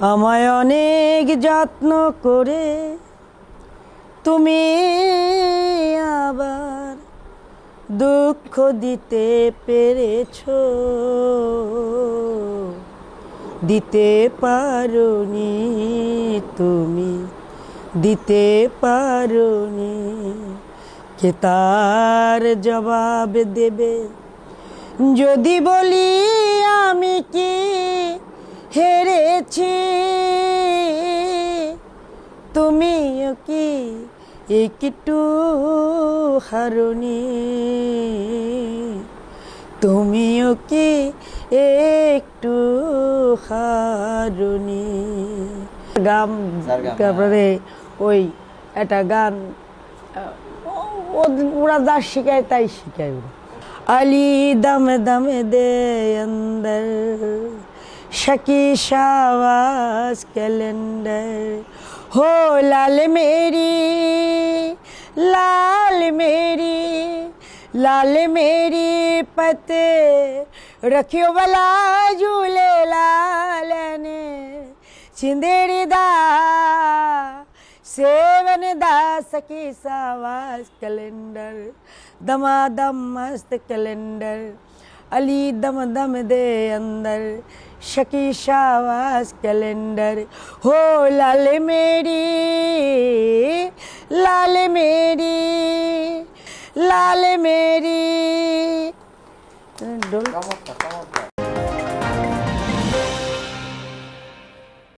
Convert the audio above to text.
আমায় অনেক যত্ন করে তুমি আবার দুঃখ দিতে পেরেছো, দিতে পারোনি তুমি, দিতে পারোনি। কে তার জবাব দেবে যদি বলি আমি কি হেরেছি? তুমিও কি একটু হারোনি? তুমিও কি একটু হারোনি? গান তারপরে ওই একটা গান ওরা যা শিখায় তাই শিখায়। अली दम दम दे अंदर शकी शावास कैलेंडर हो लाल मेरी लाल मेरी लाल मेरी पत रखियो बला झूले लाल ने चिंदेरी दा सेवन दा सकी सावास कैलेंडर दमादम मस्त कैलेंडर अली दम दम दे अंदर शकी शावास कैलेंडर हो लाल मेरी लाल मेरी लाल मेरी।